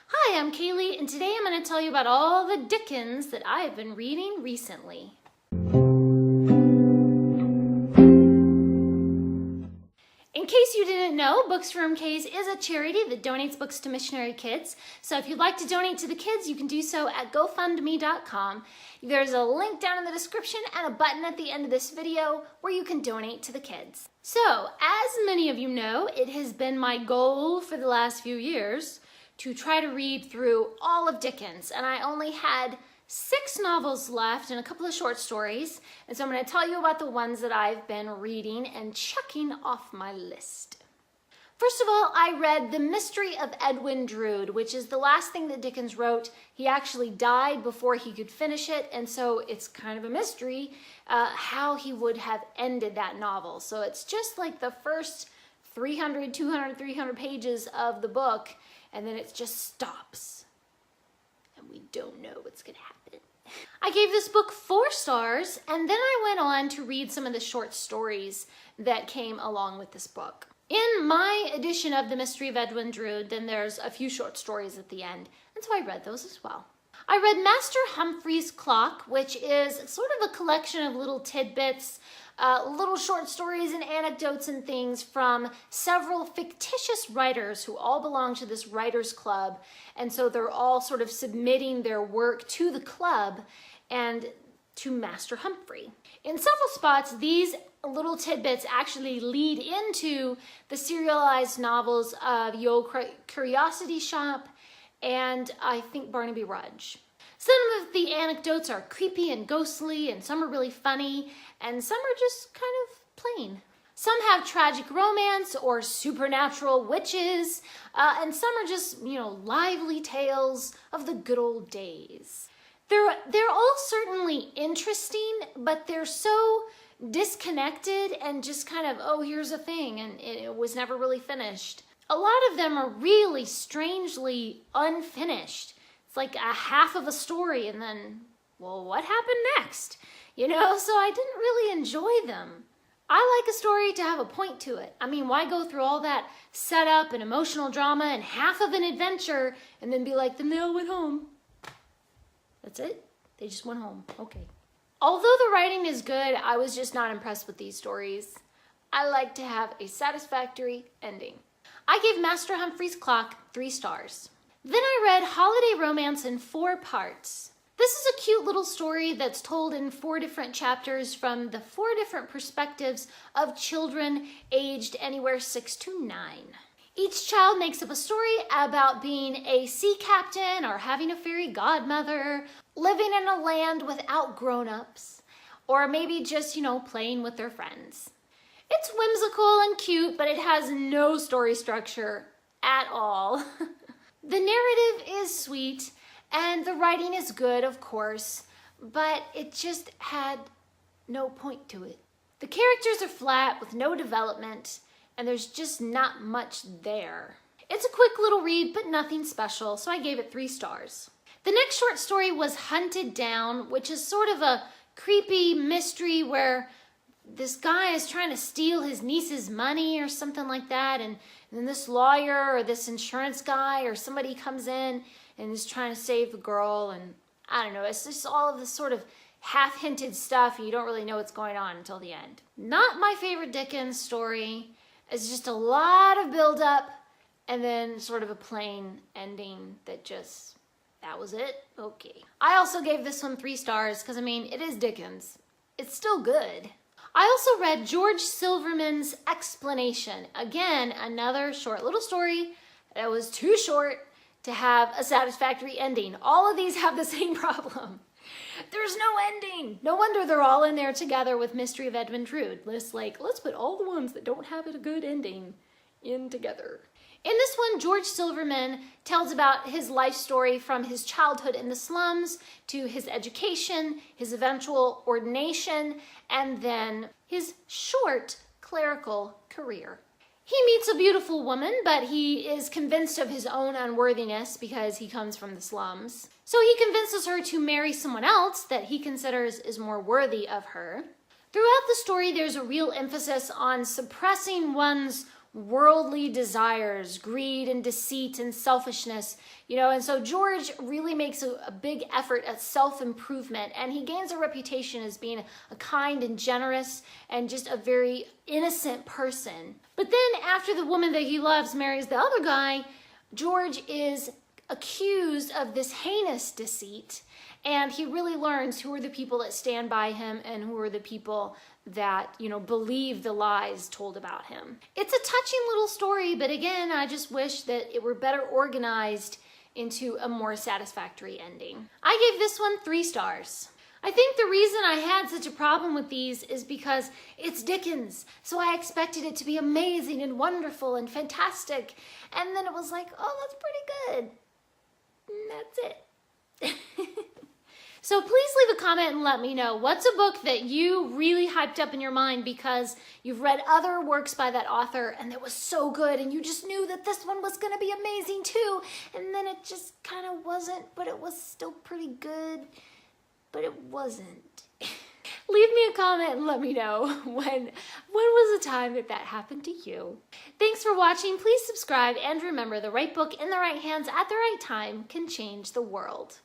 Hi, I'm Kaylee, and today I'm going to tell you about all the Dickens that I've been reading recently. In case you didn't know, Books for MKs is a charity that donates books to missionary kids. So if you'd like to donate to the kids, you can do so at gofundme.com. There's a link down in the description and a button at the end of this video where you can donate to the kids. So, as many of you know, it has been my goal for the last few years to try to read through all of Dickens, and I only had 6 novels left and a couple of short stories, and so I'm going to tell you about the ones that I've been reading and checking off my list. First of all, I read The Mystery of Edwin Drood, which is the last thing that Dickens wrote. He actually died before he could finish it, and so it's kind of a mystery how he would have ended that novel. So it's just like the first 300, 200, 300 pages of the book, and then it just stops. And we don't know what's going to happen. I gave this book 4 stars, and then I went on to read some of the short stories that came along with this book. In my edition of The Mystery of Edwin Drood, then there's a few short stories at the end, and so I read those as well. I read Master Humphrey's Clock, which is sort of a collection of little tidbits, little short stories and anecdotes and things from several fictitious writers who all belong to this writers club, and so they're all sort of submitting their work to the club and to Master Humphrey. In several spots, these little tidbits actually lead into the serialized novels of Yo Curiosity Shop and I think Barnaby Rudge. Some of the anecdotes are creepy and ghostly, and some are really funny, and some are just kind of plain. Some have tragic romance or supernatural witches, and some are just, lively tales of the good old days. They're all certainly interesting, but they're so disconnected and just kind of, oh, here's a thing, and it was never really finished. A lot of them are really strangely unfinished. It's like a half of a story and then, well, what happened next? So I didn't really enjoy them. I like a story to have a point to it. I mean, why go through all that setup and emotional drama and half of an adventure and then be like, then they all went home. That's it? They just went home. Okay. Although the writing is good, I was just not impressed with these stories. I like to have a satisfactory ending. I gave Master Humphrey's Clock 3 stars. Then I read Holiday Romance in 4 parts. This is a cute little story that's told in 4 different chapters from the 4 different perspectives of children aged anywhere 6 to 9. Each child makes up a story about being a sea captain or having a fairy godmother, living in a land without grown-ups, or maybe just, playing with their friends. It's whimsical and cute, but it has no story structure at all. The narrative is sweet, and the writing is good, of course, but it just had no point to it. The characters are flat with no development, and there's just not much there. It's a quick little read, but nothing special, so I gave it 3 stars. The next short story was Hunted Down, which is sort of a creepy mystery where this guy is trying to steal his niece's money or something like that, and then this lawyer or this insurance guy or somebody comes in and is trying to save the girl, and I don't know, it's just all of this sort of half-hinted stuff, and you don't really know what's going on until the end. Not my favorite Dickens story. It's just a lot of build-up and then sort of a plain ending that was it? Okay. I also gave this one 3 stars because, it is Dickens. It's still good. I also read George Silverman's Explanation. Again, another short little story that was too short to have a satisfactory ending. All of these have the same problem. There's no ending. No wonder they're all in there together with Mystery of Edwin Drood. Let's put all the ones that don't have a good ending in together. In this one, George Silverman tells about his life story from his childhood in the slums to his education, his eventual ordination, and then his short clerical career. He meets a beautiful woman, but he is convinced of his own unworthiness because he comes from the slums. So he convinces her to marry someone else that he considers is more worthy of her. Throughout the story, there's a real emphasis on suppressing one's worldly desires, greed and deceit and selfishness, and so George really makes a big effort at self-improvement, and he gains a reputation as being a kind and generous and just a very innocent person. But then after the woman that he loves marries the other guy, George is accused of this heinous deceit, and he really learns who are the people that stand by him and who are the people that, believe the lies told about him. It's a touching little story, but again, I just wish that it were better organized into a more satisfactory ending. I gave this one 3 stars. I think the reason I had such a problem with these is because it's Dickens, so I expected it to be amazing and wonderful and fantastic, and then it was like, oh, that's pretty good. And that's it. So please leave a comment and let me know, what's a book that you really hyped up in your mind because you've read other works by that author and it was so good and you just knew that this one was going to be amazing too, and then it just kind of wasn't, but it was still pretty good, but it wasn't. Leave me a comment and let me know when was the time that happened to you. Thanks for watching. Please subscribe, and remember, the right book in the right hands at the right time can change the world.